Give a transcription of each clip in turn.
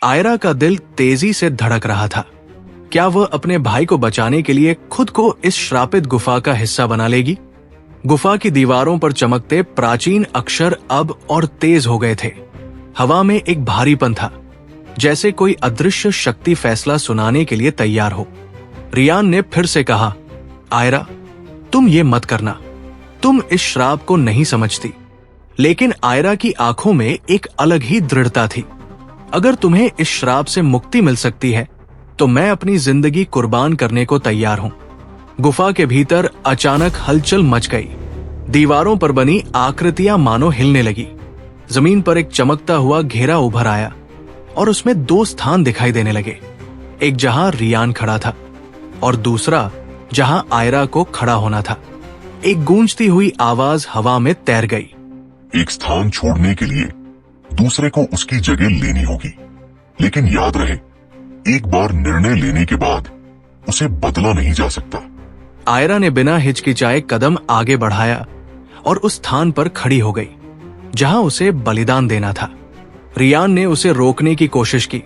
आयरा का दिल तेजी से धड़क रहा था। क्या वह अपने भाई को बचाने के लिए खुद को इस श्रापित गुफा का हिस्सा बना लेगी? गुफा की दीवारों पर चमकते प्राचीन अक्षर अब और तेज हो गए थे। हवा में एक भारीपन था, जैसे कोई अदृश्य शक्ति फैसला सुनाने के लिए तैयार हो। रियान ने फिर से कहा, आयरा, तुम ये मत करना। तुम इस श्राप को नहीं समझती। लेकिन आयरा की आंखों में एक अलग ही दृढ़ता थी। अगर तुम्हें इस श्राप से मुक्ति मिल सकती है तो मैं अपनी जिंदगी कुर्बान करने को तैयार हूं। गुफा के भीतर अचानक हलचल मच गई। दीवारों पर बनी आकृतियां मानो हिलने लगी। जमीन पर एक चमकता हुआ घेरा उभर आया और उसमें 2 स्थान दिखाई देने लगे। एक जहां रियान खड़ा था और दूसरा जहां आयरा को खड़ा होना था। एक गूंजती हुई आवाज हवा में तैर गई। एक स्थान छोड़ने के लिए दूसरे को उसकी जगह लेनी होगी, लेकिन याद रहे, एक बार निर्णय लेने के बाद उसे बदला नहीं जा सकता। आयरा ने बिना हिचकिचाए कदम आगे बढ़ाया और उस स्थान पर खड़ी हो गई जहां उसे बलिदान देना था। रियान ने उसे रोकने की कोशिश की,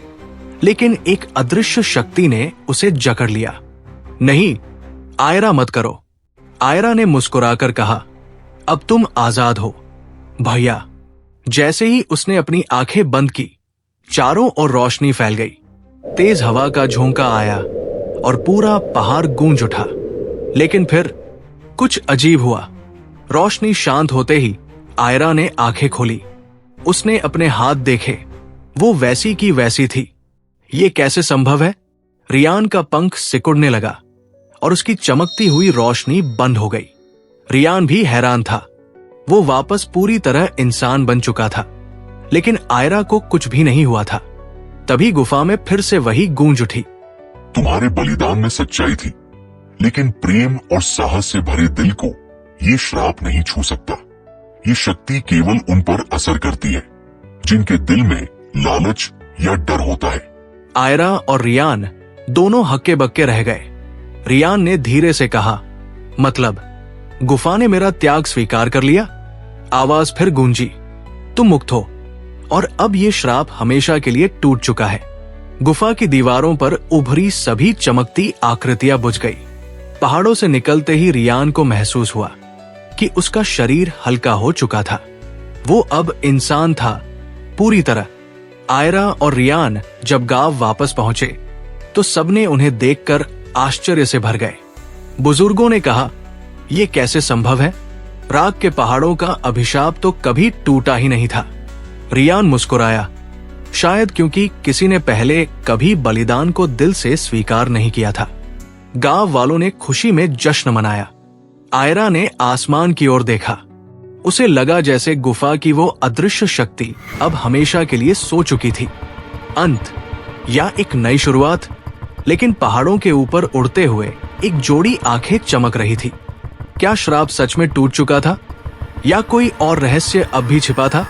लेकिन एक अदृश्य शक्ति ने उसे जकड़ लिया। नहीं, आयरा मत करो। आयरा ने मुस्कुराकर कहा, अब तुम आजाद हो भैया। जैसे ही उसने अपनी आंखें बंद की, चारों ओर रोशनी फैल गई। तेज हवा का झोंका आया और पूरा पहाड़ गूंज उठा। लेकिन फिर कुछ अजीब हुआ। रोशनी शांत होते ही आयरा ने आंखें खोली। उसने अपने हाथ देखे, वो वैसी की वैसी थी। ये कैसे संभव है? रियान का पंख सिकुड़ने लगा और उसकी चमकती हुई रोशनी बंद हो गई। रियान भी हैरान था। वो वापस पूरी तरह इंसान बन चुका था, लेकिन आयरा को कुछ भी नहीं हुआ था। तभी गुफा में फिर से वही गूंज उठी। तुम्हारे बलिदान में सच्चाई थी, लेकिन प्रेम और साहस से भरे दिल को ये श्राप नहीं छू सकता। ये शक्ति केवल उन पर असर करती है जिनके दिल में लालच या डर होता है। आयरा और रियान दोनों हक्के बक्के रह गए। रियान ने धीरे से कहा, मतलब गुफा ने मेरा त्याग स्वीकार कर लिया? आवाज फिर गूंजी, तुम मुक्त हो और अब ये श्राप हमेशा के लिए टूट चुका है। गुफा की दीवारों पर उभरी सभी चमकती आकृतियां बुझ गई। पहाड़ों से निकलते ही रियान को महसूस हुआ कि उसका शरीर हल्का हो चुका था। वो अब इंसान था पूरी तरह। आयरा और रियान जब गांव वापस पहुंचे तो सबने उन्हें देखकर आश्चर्य से भर गए। बुजुर्गों ने कहा, ये कैसे संभव है? राग के पहाड़ों का अभिशाप तो कभी टूटा ही नहीं था। रियान मुस्कुराया, शायद क्योंकि किसी ने पहले कभी बलिदान को दिल से स्वीकार नहीं किया था। गांव वालों ने खुशी में जश्न मनाया। आयरा ने आसमान की ओर देखा। उसे लगा जैसे गुफा की वो अदृश्य शक्ति अब हमेशा के लिए सो चुकी थी। अंत या एक नई शुरुआत? लेकिन पहाड़ों के ऊपर उड़ते हुए एक जोड़ी आंखें चमक रही थी। क्या श्राप सच में टूट चुका था या कोई और रहस्य अब भी छिपा था?